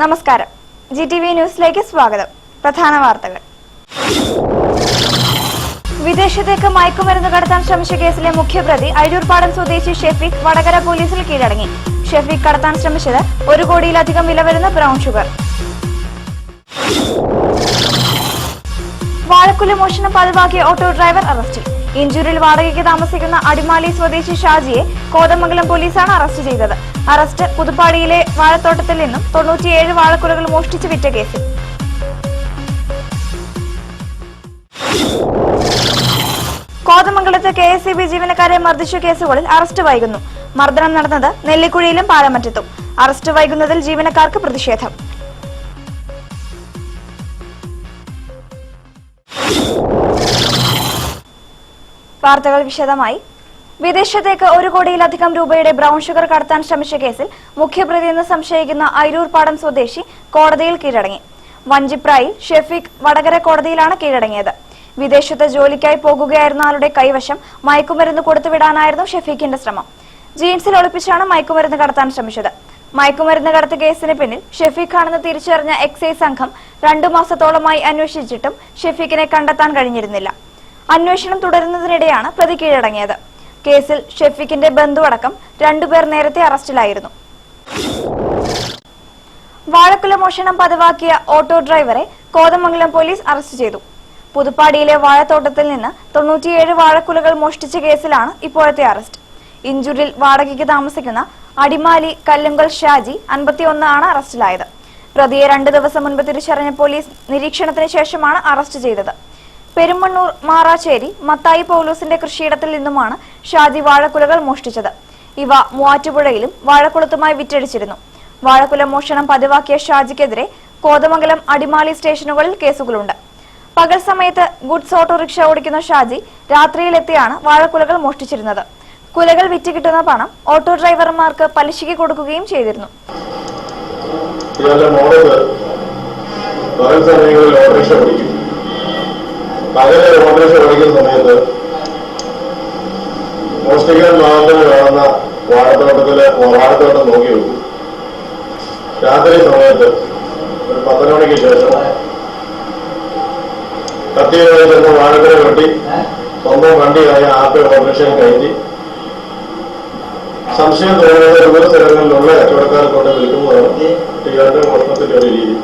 നമസ്കാരം. GTV ന്യൂസിലേക്ക് സ്വാഗതം. പ്രധാന വാർത്തകൾ. വിദേശത്തേക്ക് മയക്കുമരുന്ന് കടത്താൻ ശ്രമിച്ച കേസിലെ മുഖ്യപ്രതി അഴിയൂർപാടം സ്വദേശി ഷെഫീഖ് വടകര പോലീസിൽ കീഴടങ്ങി. ഷെഫീഖ് കടത്താൻ ശ്രമിച്ചത് 1 കോടിയിലധികം വില വരുന്ന ബ്രൗൺ ഷുഗർ. വാഴക്കുല മോഷണം പതിവാക്കിയ ഓട്ടോ ഡ്രൈവർ അറസ്റ്റിൽ. ഇഞ്ചൂരിൽ വാടകയ്ക്ക് താമസിക്കുന്ന അടിമാലി സ്വദേശി ഷാജിയെ കോതമംഗലം പോലീസാണ് അറസ്റ്റ് ചെയ്തത്. അറസ്റ്റ് പുതുപ്പാടിയിലെ വാഴത്തോട്ടത്തിൽ നിന്നും 97 വാഴക്കുലകൾ മോഷ്ടിച്ച് വിറ്റ കേസിൽ. കോതമംഗലത്ത് KSEB ജീവനക്കാരെ മർദ്ദിച്ച കേസുകളിൽ അറസ്റ്റ് വൈകുന്നു. മർദ്ദനം നടന്നത് നെല്ലിക്കുഴിയിലും പാലമറ്റത്തും. അറസ്റ്റ് വൈകുന്നതിൽ ജീവനക്കാർക്ക് പ്രതിഷേധം. വാർത്തകൾ വിശദമായി. വിദേശത്തേക്ക് 1 കോടിയിലധികം രൂപയുടെ ബ്രൗൺ ഷുഗർ കടത്താൻ ശ്രമിച്ച കേസിൽ മുഖ്യപ്രതിയെന്ന് സംശയിക്കുന്ന അഴിയൂർപാടം സ്വദേശി കോടതിയിൽ കീഴടങ്ങി. വഞ്ചിപ്രായിൽ ഷെഫീഖ് വടകര കോടതിയിലാണ് കീഴടങ്ങിയത്. വിദേശത്ത് ജോലിക്കായി പോകുകയായിരുന്ന ആളുടെ കൈവശം മയക്കുമരുന്ന് കൊടുത്തുവിടാനായിരുന്നു ഷെഫീഖിന്റെ ശ്രമം. ജീൻസിൽ ഒളിപ്പിച്ചാണ് മയക്കുമരുന്ന് കടത്താൻ ശ്രമിച്ചത്. മയക്കുമരുന്ന് കടത്ത് കേസിന് പിന്നിൽ ഷെഫീഖാണെന്ന് തിരിച്ചറിഞ്ഞ എക്സൈസ് സംഘം 2 മാസത്തോളമായി അന്വേഷിച്ചിട്ടും ഷെഫീഖിനെ കണ്ടെത്താൻ കഴിഞ്ഞിരുന്നില്ല. അന്വേഷണം തുടരുന്നതിനിടെയാണ് പ്രതി കീഴടങ്ങിയത്. കേസിൽ ഷെഫീഖിന്റെ ബന്ധുവടക്കം 2 പേർ നേരത്തെ അറസ്റ്റിലായിരുന്നു. വാഴക്കുല മോഷണം പതിവാക്കിയ ഓട്ടോ ഡ്രൈവറെ കോതമംഗലം പോലീസ് അറസ്റ്റ് ചെയ്തു. പുതുപ്പാടിയിലെ വാഴത്തോട്ടത്തിൽ നിന്ന് 97 വാഴക്കുലകൾ മോഷ്ടിച്ച കേസിലാണ് ഇപ്പോഴത്തെ അറസ്റ്റ്. ഇഞ്ചൂരിൽ വാടകയ്ക്ക് താമസിക്കുന്ന അടിമാലി കല്ലുങ്കൽ ഷാജി 51 ആണ് അറസ്റ്റിലായത്. പ്രതിയെ 2 ദിവസം മുൻപ് തിരിച്ചറിഞ്ഞ പോലീസ് നിരീക്ഷണത്തിന് ശേഷമാണ് അറസ്റ്റ് ചെയ്തത്. പെരുമണ്ണൂർ മാറാച്ചേരി മത്തായി പൗലോസിന്റെ കൃഷിയിടത്തിൽ നിന്നുമാണ് ഷാജി വാഴക്കുലകൾ മോഷ്ടിച്ചത്. ഇവ മൂവാറ്റുപുഴയിലും വാഴക്കുളത്തുമായി വിറ്റഴിച്ചിരുന്നു. വാഴക്കുല മോഷണം പതിവാക്കിയ ഷാജിക്കെതിരെ കോതമംഗലം അടിമാലി സ്റ്റേഷനുകളിൽ കേസുകളുണ്ട്. പകൽ സമയത്ത് ഗുഡ്സ് ഓട്ടോറിക്ഷ ഓടിക്കുന്ന ഷാജി രാത്രിയിലെത്തിയാണ് വാഴക്കുലകൾ മോഷ്ടിച്ചിരുന്നത്. കുലകൾ വിറ്റ് കിട്ടുന്ന പണം ഓട്ടോ ഡ്രൈവർമാർക്ക് പലിശയ്ക്ക് കൊടുക്കുകയും ചെയ്തിരുന്നു. പകല് ഓട്ടോറിക്ഷ ഓടിക്കുന്ന സമയത്ത് മോഷ്ടിക്കാൻ ഭാഗത്തിന് കാണുന്ന വാഴത്തോട്ടം നോക്കി വെക്കും. രാത്രി സമയത്ത് ഒരു 12 മണിക്ക് ശേഷം കത്തിയുമായി ചെന്ന് വാഴക്കുല വെട്ടി സ്വന്തം വണ്ടിയായ ആപ്പ് ഓട്ടോറിക്ഷയിൽ കയറ്റി സംശയം തോന്നുന്നത് വിവിധ സ്ഥലങ്ങളിലുള്ള കച്ചവടക്കാരെ കൊണ്ട് വിൽക്കുന്നതാണ് ഇയാളുടെ മോഷണത്തിന്റെ ഒരു രീതി.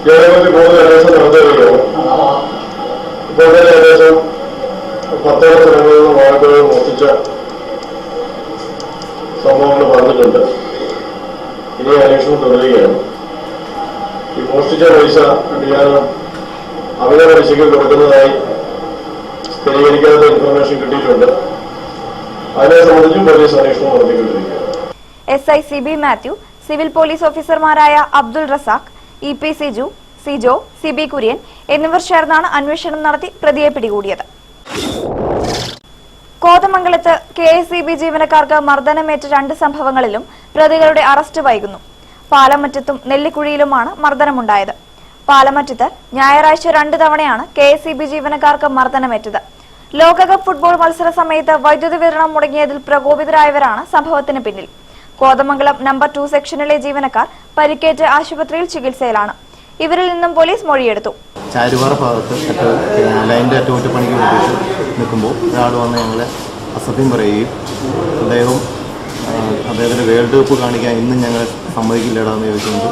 ഇയാളെക്കുറിച്ച് കൂടുതൽ അന്വേഷണം നടത്തുകയാണ്. ഇപ്പോൾ തന്നെ ഏകദേശം 10 സ്ഥലങ്ങളിൽ നിന്ന് വാഴക്കുലകൾ മോഷ്ടിച്ച സംഭവങ്ങൾ പറഞ്ഞിട്ടുണ്ട്. ഇനി അന്വേഷണം തുടരുകയാണ്. ഈ മോഷ്ടിച്ച പൈസ ഇയാൾ അമിത പലിശയ്ക്ക് കൊടുക്കുന്നതായി സ്ഥിരീകരിക്കാത്ത ഇൻഫർമേഷൻ കിട്ടിയിട്ടുണ്ട്. അതിനെ സംബന്ധിച്ചും പോലീസ് അന്വേഷണം നടത്തിക്കൊണ്ടിരിക്കുകയാണ്. SI CB Mathew, civil police ഓഫീസർമാരായ അബ്ദുൾ റസാഖ്, EP സിജു, സിജോ, CB കുര്യൻ എന്നിവർ ചേർന്നാണ് അന്വേഷണം നടത്തി പ്രതിയെ പിടികൂടിയത്. കോതമംഗലത്ത് KSEB ജീവനക്കാർക്ക് മർദ്ദനമേറ്റ 2 സംഭവങ്ങളിലും പ്രതികളുടെ അറസ്റ്റ് വൈകുന്നു. പാലമറ്റത്തും നെല്ലിക്കുഴിയിലുമാണ് മർദ്ദനമുണ്ടായത്. പാലമറ്റത്ത് ഞായറാഴ്ച 2 തവണയാണ് KSEB ജീവനക്കാർക്ക് മർദ്ദനമേറ്റത്. ലോകകപ്പ് ഫുട്ബോൾ മത്സര സമയത്ത് വൈദ്യുതി വിതരണം മുടങ്ങിയതിൽ പ്രകോപിതരായവരാണ് സംഭവത്തിന് പിന്നിൽ. കോതമംഗലം നമ്പർ 2 സെക്ഷനിലെ ജീവനക്കാർ പരിക്കേറ്റ് ആശുപത്രിയിൽ ചികിത്സയിലാണ്. ഇവരിൽ നിന്നും പോലീസ് മൊഴിയെടുത്തു. ചാരുപാറ ഭാഗത്ത് ലൈൻ്റെ അറ്റകുറ്റപ്പണിക്ക് വേണ്ടിയിട്ട് നിൽക്കുമ്പോൾ ഒരാൾ വന്ന് ഞങ്ങളെ അസഭ്യം പറയുകയും അദ്ദേഹത്തിൻ്റെ വേൾഡ് കപ്പ് കാണിക്കാൻ ഇന്നും ഞങ്ങളെ സമ്മതിക്കില്ലടാന്ന് ചോദിച്ചുകൊണ്ട്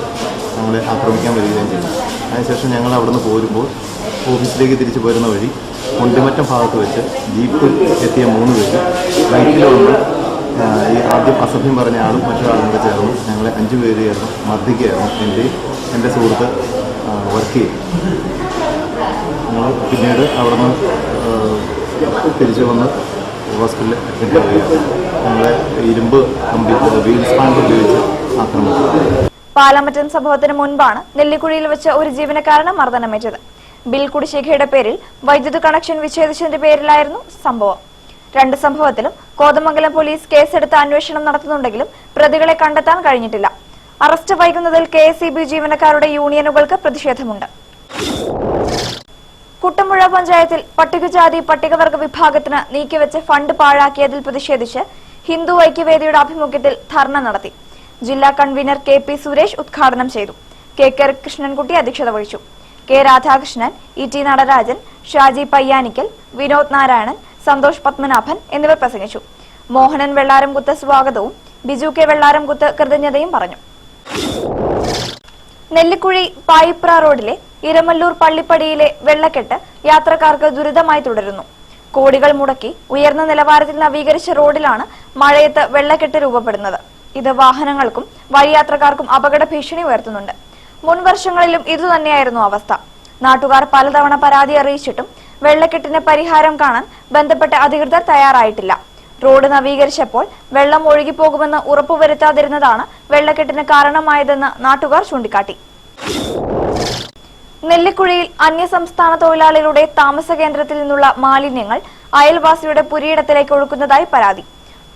ഞങ്ങളെ ആക്രമിക്കാൻ വരികയും ചെയ്തു. അതിനുശേഷം ഞങ്ങൾ അവിടെ നിന്ന് പോരുമ്പോൾ ഓഫീസിലേക്ക് തിരിച്ചു പോരുന്ന വഴി കൊണ്ടിമറ്റം ഭാഗത്ത് വെച്ച് ജീപ്പിൽ എത്തിയ 3 പേര് ബൈക്കിൽ വന്ന് ഈ ആദ്യം അസഭ്യം പറഞ്ഞ ആളും മറ്റൊരാളും കൂടെ ചേർന്ന് ഞങ്ങളെ 5 പേര് ചേർന്ന് മർദ്ദിക്കുകയായിരുന്നു. എൻ്റെ സുഹൃത്ത് വർക്ക് ചെയ്യും. ഞങ്ങൾ പിന്നീട് അവിടെ നിന്ന് തിരിച്ചു വന്ന് ഹോസ്പിറ്റലിൽ അഡ്മിറ്റ് ചെയ്യുകയാണ്. ഞങ്ങളെ ഇരുമ്പ് കമ്പി വീൽ സ്പാൻഡ് ഉപയോഗിച്ച് ആക്രമിച്ചു. പാലമറ്റം സംഭവത്തിന് മുൻപാണ് നെല്ലിക്കുഴിയിൽ വെച്ച് ഒരു ജീവനക്കാരന് മർദ്ദനമേറ്റത്. ബിൽ കുടിശ്ശികയുടെ പേരിൽ വൈദ്യുതി കണക്ഷൻ വിച്ഛേദിച്ചതിന്റെ പേരിലായിരുന്നു സംഭവം. 2 സംഭവത്തിലും കോതമംഗലം പോലീസ് കേസെടുത്ത് അന്വേഷണം നടത്തുന്നുണ്ടെങ്കിലും പ്രതികളെ കണ്ടെത്താൻ കഴിഞ്ഞിട്ടില്ല. അറസ്റ്റ് വൈകുന്നതിൽ KSEB ജീവനക്കാരുടെ യൂണിയനുകൾക്ക് പ്രതിഷേധമുണ്ട്. കുട്ടമ്പുഴ പഞ്ചായത്തിൽ പട്ടികജാതി പട്ടികവർഗ വിഭാഗത്തിന് നീക്കിവെച്ച ഫണ്ട് പാഴാക്കിയതിൽ പ്രതിഷേധിച്ച് ഹിന്ദു ഐക്യവേദിയുടെ ആഭിമുഖ്യത്തിൽ ധർണ നടത്തി. ജില്ലാ കൺവീനർ KP സുരേഷ് ഉദ്ഘാടനം ചെയ്തു. KK കൃഷ്ണൻകുട്ടി അധ്യക്ഷത വഹിച്ചു. K രാധാകൃഷ്ണൻ, ET നടരാജൻ, ഷാജി പയ്യാനിക്കൽ, വിനോദ് നാരായണൻ, സന്തോഷ് പത്മനാഭൻ എന്നിവർ പ്രസംഗിച്ചു. മോഹനൻ വെള്ളാരംകുത്ത് സ്വാഗതവും ബിജു K വെള്ളാരംകുത്ത് കൃതജ്ഞതയും പറഞ്ഞു. നെല്ലിക്കുഴി പായിപ്ര റോഡിലെ ഇരമല്ലൂർ പള്ളിപ്പടിയിലെ വെള്ളക്കെട്ട് യാത്രക്കാർക്ക് ദുരിതമായി തുടരുന്നു. കോടികൾ മുടക്കി ഉയർന്ന നിലവാരത്തിൽ നവീകരിച്ച റോഡിലാണ് മഴയത്ത് വെള്ളക്കെട്ട് രൂപപ്പെടുന്നത്. ഇത് വാഹനങ്ങൾക്കും വഴിയാത്രക്കാർക്കും അപകട ഭീഷണി ഉയർത്തുന്നുണ്ട്. മുൻ വർഷങ്ങളിലും ഇതുതന്നെയായിരുന്നു അവസ്ഥ. നാട്ടുകാർ പലതവണ പരാതി അറിയിച്ചിട്ടും വെള്ളക്കെട്ടിന് പരിഹാരം കാണാൻ ബന്ധപ്പെട്ട അധികൃതർ തയ്യാറായിട്ടില്ല. റോഡ് നവീകരിച്ചപ്പോൾ വെള്ളം ഒഴുകിപ്പോകുമെന്ന് ഉറപ്പുവരുത്താതിരുന്നതാണ് വെള്ളക്കെട്ടിന് കാരണമായതെന്ന് നാട്ടുകാർ ചൂണ്ടിക്കാട്ടി. നെല്ലിക്കുഴിയിൽ അന്യസംസ്ഥാന തൊഴിലാളികളുടെ താമസ കേന്ദ്രത്തിൽ നിന്നുള്ള മാലിന്യങ്ങൾ അയൽവാസിയുടെ പുരയിടത്തിലേക്ക് ഒഴുക്കുന്നതായി പരാതി.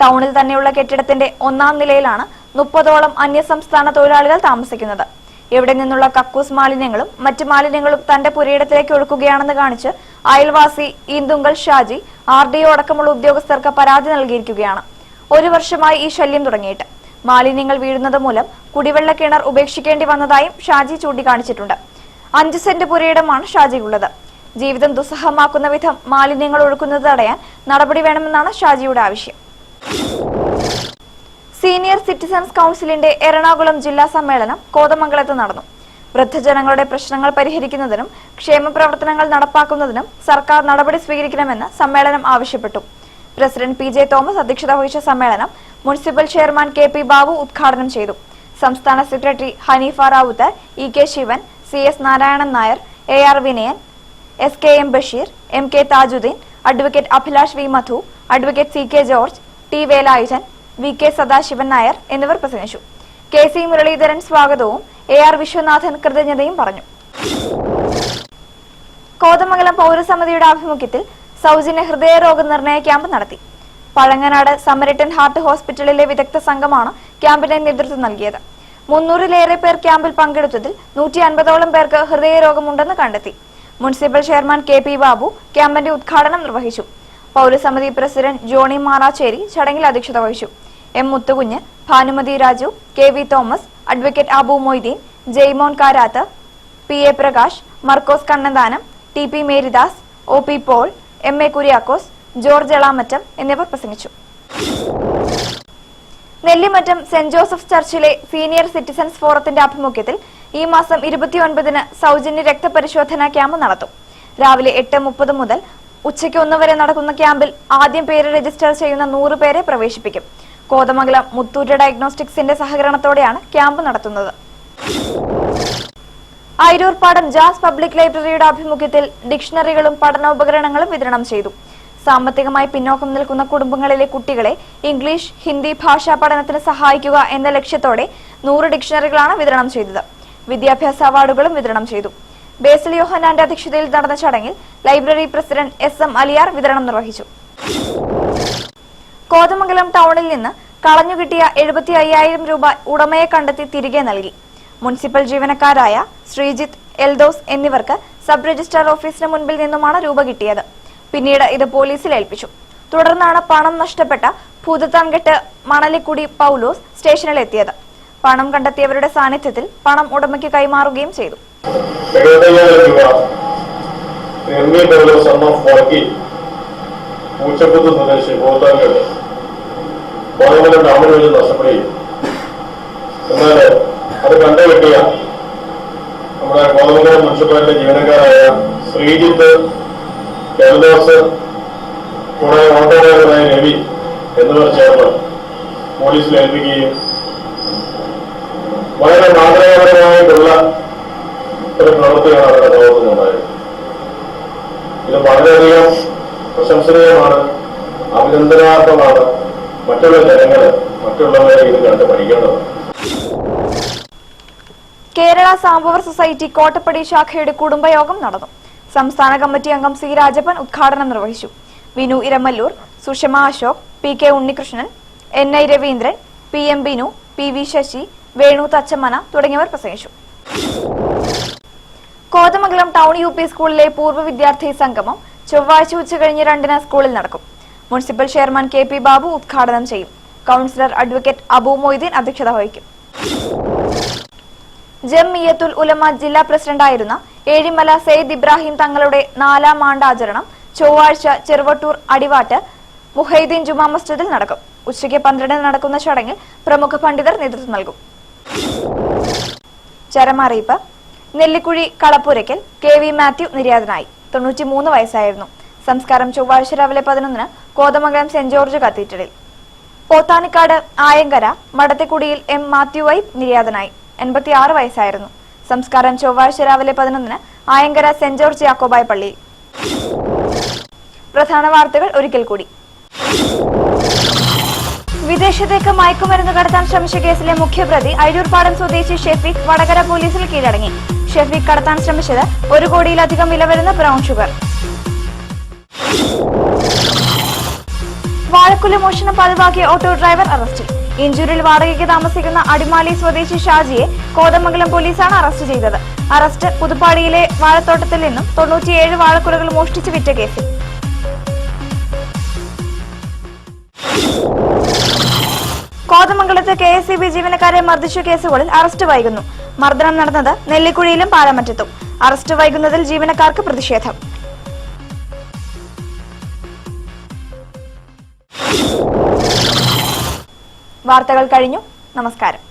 ടൗണിൽ തന്നെയുള്ള കെട്ടിടത്തിന്റെ 1ാം നിലയിലാണ് 30ഓളം അന്യസംസ്ഥാന തൊഴിലാളികൾ താമസിക്കുന്നത്. ഇവിടെ നിന്നുള്ള കക്കൂസ് മാലിന്യങ്ങളും മറ്റ് മാലിന്യങ്ങളും തന്റെ പുരയിടത്തിലേക്ക് ഒഴുക്കുകയാണെന്ന് കാണിച്ച് അയൽവാസി ഈന്തുങ്കൽ ഷാജി RDO അടക്കമുള്ള ഉദ്യോഗസ്ഥർക്ക് പരാതി നൽകിയിരിക്കുകയാണ്. 1 വർഷമായി ഈ ശല്യം തുടങ്ങിയിട്ട്. മാലിന്യങ്ങൾ വീഴുന്നത് മൂലം കുടിവെള്ള കിണർ ഉപേക്ഷിക്കേണ്ടി വന്നതായും ഷാജി ചൂണ്ടിക്കാണിച്ചിട്ടുണ്ട്. 5 സെന്റ് പുരയിടമാണ് ഷാജിയുള്ളത്. ജീവിതം ദുസ്സഹമാക്കുന്ന വിധം മാലിന്യങ്ങൾ ഒഴുക്കുന്നത് തടയാൻ നടപടി വേണമെന്നാണ് ഷാജിയുടെ ആവശ്യം. സീനിയർ സിറ്റിസൺസ് കൌൺസിലിന്റെ എറണാകുളം ജില്ലാ സമ്മേളനം കോതമംഗലത്ത് നടന്നു. വൃദ്ധജനങ്ങളുടെ പ്രശ്നങ്ങൾ പരിഹരിക്കുന്നതിനും ക്ഷേമ പ്രവർത്തനങ്ങൾ നടപ്പാക്കുന്നതിനും സർക്കാർ നടപടി സ്വീകരിക്കണമെന്ന് സമ്മേളനം ആവശ്യപ്പെട്ടു. പ്രസിഡന്റ് PJ തോമസ് അധ്യക്ഷത വഹിച്ച സമ്മേളനം മുനിസിപ്പൽ ചെയർമാൻ KP ബാബു ഉദ്ഘാടനം ചെയ്തു. സംസ്ഥാന secretary Haneefa Rawther, EK Sivan, CS Narayanan Nair, AR Vinayan, SKM Basheer, MK Thajudheen, advocate Abhilash V Madhu, advocate CK George, T Velayudhan, VK Sadasivan Nair എന്നിവർ പ്രസംഗിച്ചു. KC മുരളീധരൻ സ്വാഗതവും AR വിശ്വനാഥൻ കൃതജ്ഞതയും പറഞ്ഞു. കോതമംഗലം പൗരസമിതിയുടെ ആഭിമുഖ്യത്തിൽ സൗജന്യ ഹൃദയരോഗ നിർണയ ക്യാമ്പ് നടത്തി. പഴങ്ങനാട് സമരിട്ടൻ ഹാർട്ട് ഹോസ്പിറ്റലിലെ വിദഗ്ധ സംഘമാണ് ക്യാമ്പിന് നേതൃത്വം നൽകിയത്. 300-ലേറെ പേർ ക്യാമ്പിൽ പങ്കെടുത്തതിൽ 150ഓളം പേർക്ക് ഹൃദയരോഗമുണ്ടെന്ന് കണ്ടെത്തി. മുനിസിപ്പൽ ചെയർമാൻ KP ബാബു ക്യാമ്പിന്റെ ഉദ്ഘാടനം നിർവഹിച്ചു. പൗരസമിതി പ്രസിഡന്റ് ജോണി മാറാച്ചേരി ചടങ്ങിൽ അധ്യക്ഷത വഹിച്ചു. M Muthukunju, Bhanumathi Raju, KV Thomas, advocate Abu Moideen, Jaimon Karath, PA Prakash, Markose Kannanthanam, TP Marydas, OP Paul, MA Kuriakose, George Elamattam എന്നിവർ പ്രസംഗിച്ചു. നെല്ലിമറ്റം സെന്റ് ജോസഫ് ചർച്ചിലെ സീനിയർ സിറ്റിസൺസ് ഫോറത്തിന്റെ ആഭിമുഖ്യത്തിൽ ഈ മാസം 29-ന് സൗജന്യ രക്തപരിശോധന ക്യാമ്പ് നടത്തും. രാവിലെ 8:30 മുതൽ ഉച്ചയ്ക്ക് 1 വരെ നടക്കുന്ന ക്യാമ്പിൽ ആദ്യം പേര് രജിസ്റ്റർ ചെയ്യുന്ന 100 പേരെ പ്രവേശിപ്പിക്കും. കോതമംഗലം മുത്തൂറ്റ് ഡയഗ്നോസ്റ്റിക്സിന്റെ സഹകരണത്തോടെയാണ് ക്യാമ്പ് നടത്തുന്നത്. അയിരൂർപ്പാടം ജാസ് പബ്ലിക് ലൈബ്രറിയുടെ ആഭിമുഖ്യത്തിൽ ഡിക്ഷണറികളും പഠനോപകരണങ്ങളും വിതരണം ചെയ്തു. സാമ്പത്തികമായി പിന്നോക്കം നിൽക്കുന്ന കുടുംബങ്ങളിലെ കുട്ടികളെ ഇംഗ്ലീഷ്, ഹിന്ദി ഭാഷാ പഠനത്തിന് സഹായിക്കുക എന്ന ലക്ഷ്യത്തോടെ 100 ഡിക്ഷണറികളാണ് വിതരണം ചെയ്തത്. വിദ്യാഭ്യാസ അവാർഡുകളും വിതരണം ചെയ്തു. ബേസിൽ യോഹന്നാന്റെ അധ്യക്ഷതയിൽ നടന്ന ചടങ്ങിൽ ലൈബ്രറി പ്രസിഡന്റ് SM അലിയാർ വിതരണം നിർവഹിച്ചു. കോതമംഗലം ടൗണിൽ നിന്ന് കളഞ്ഞുകിട്ടിയ 75,000 രൂപ ഉടമയെ കണ്ടെത്തി തിരികെ നൽകി. മുനിസിപ്പൽ ജീവനക്കാരായ ശ്രീജിത്ത്, എൽദോസ് എന്നിവർക്ക് സബ് രജിസ്ട്രാർ ഓഫീസിന് മുൻപിൽ നിന്നുമാണ് രൂപ കിട്ടിയത്. പിന്നീട് ഇത് പോലീസിൽ ഏൽപ്പിച്ചു. തുടർന്നാണ് പണം നഷ്ടപ്പെട്ട ഭൂതത്താൻകെട്ട് മണലിക്കുടി പൗലോസ് സ്റ്റേഷനിൽ എത്തിയത്. പണം കണ്ടെത്തിയവരുടെ സാന്നിധ്യത്തിൽ പണം ഉടമയ്ക്ക് കൈമാറുകയും ചെയ്തു. എന്നാൽ അത് കണ്ടുകിട്ടിയ നമ്മുടെ കോതമംഗലം മുനിസിപ്പാലിറ്റി ജീവനക്കാരായ ശ്രീജിത്ത്, എൽദോസ്, കുറെ ഓട്ടോ ഡ്രൈവറായ രവി എന്നിവർ ചേർന്ന് പോലീസിൽ ഏൽപ്പിക്കുകയും വളരെ മാതൃകാപരമായിട്ടുള്ള ഒരു പ്രവൃത്തിയാണ് അവരുടെ പ്രവർത്തനമുണ്ടായത്. ഇത് വളരെയധികം പ്രശംസനീയമാണ്, അഭിനന്ദനാർഹമാണ്. മറ്റുള്ള ജനങ്ങള് മറ്റുള്ളവരെ ഇത് കണ്ട് പഠിക്കേണ്ടതാണ്. കേരള സാംബവർ സൊസൈറ്റി കോട്ടപ്പടി ശാഖയുടെ കുടുംബയോഗം നടന്നു. സംസ്ഥാന കമ്മിറ്റി അംഗം C രാജപ്പൻ ഉദ്ഘാടനം നിർവഹിച്ചു. Vinu Iramallur, Sushma Ashok, PK Unnikrishnan, NI Raveendran, PM Binu, PV Sasi, Venu തച്ചമ്മന തുടങ്ങിയവർ പ്രസംഗിച്ചു. കോതമംഗലം ടൗൺ UP സ്കൂളിലെ പൂർവ്വ വിദ്യാർത്ഥി സംഗമം ചൊവ്വാഴ്ച ഉച്ചകഴിഞ്ഞ് 2-ന് സ്കൂളിൽ നടക്കും. മുനിസിപ്പൽ ചെയർമാൻ KP ബാബു ഉദ്ഘാടനം ചെയ്യും. കൌൺസിലർ അഡ്വക്കേറ്റ് അബു മൊയ്തീൻ അധ്യക്ഷത വഹിക്കും. ജംഇയ്യത്തുൽ ഉലമ ജില്ലാ പ്രസിഡന്റായിരുന്ന ഏഴിമല സെയ്ദ് ഇബ്രാഹിം തങ്ങളുടെ 4ാം ആണ്ടാചരണം ചൊവ്വാഴ്ച ചെറുവട്ടൂർ അടിവാട്ട് മുഹൈദ്ദീൻ ജുമാ മസ്ജിദിൽ നടക്കും. ഉച്ചയ്ക്ക് 12 നടക്കുന്ന ചടങ്ങിൽ പ്രമുഖ പണ്ഡിതർ നേതൃത്വം നൽകും. ചരമറിയിപ്പ്. നെല്ലിക്കുഴി കളപ്പുരയ്ക്കൽ KV മാത്യു നിര്യാതനായി. 93 വയസ്സായിരുന്നു. സംസ്കാരം ചൊവ്വാഴ്ച രാവിലെ 11 കോതമംഗലം സെന്റ് ജോർജ് കത്തീഡ്രലിൽ. പോത്താനിക്കാട് ആയങ്കര മടത്തിക്കുടിയിൽ M മാത്യു വൈ നിര്യാതനായി. 86 വയസ്സായിരുന്നു. സംസ്കാരം ചൊവ്വാഴ്ച രാവിലെ 11 ആയങ്കര സെന്റ് ജോർജ് യാക്കോബായ പള്ളിയിൽ. പ്രധാന വാർത്തകൾ ഒരിക്കൽ കൂടി. വിദേശത്തേക്ക് മയക്കുമരുന്ന് കടത്താൻ ശ്രമിച്ച കേസിലെ മുഖ്യപ്രതി അഴിയൂർപാടം സ്വദേശി ഷെഫീഖ് വടകര പോലീസിൽ കീഴടങ്ങി. ഷെഫീഖ് കടത്താൻ ശ്രമിച്ചത് 1 കോടിയിലധികം വില വരുന്ന ബ്രൗൺ ഷുഗർ. വാഴക്കുല മോഷണം പതിവാക്കിയ ഓട്ടോ ഡ്രൈവർ അറസ്റ്റിൽ. ഇഞ്ചൂരിൽ വാടകയ്ക്ക് താമസിക്കുന്ന അടിമാലി സ്വദേശി ഷാജിയെ കോതമംഗലം പോലീസാണ് അറസ്റ്റ് ചെയ്തത്. അറസ്റ്റ് പുതുപ്പാടിയിലെ വാഴത്തോട്ടത്തിൽ നിന്നും 97 വാഴക്കുലകൾ മോഷ്ടിച്ച് വിറ്റ കേസിൽ. കോതമംഗലത്ത് KSEB ജീവനക്കാരെ മർദ്ദിച്ച കേസുകളിൽ അറസ്റ്റ് വൈകുന്നു. മർദ്ദനം നടന്നത് നെല്ലിക്കുഴിയിലും പാലമറ്റത്തും. അറസ്റ്റ് വൈകുന്നതിൽ ജീവനക്കാർക്ക് പ്രതിഷേധം. വാർത്തകൾ കഴിഞ്ഞു. നമസ്കാരം.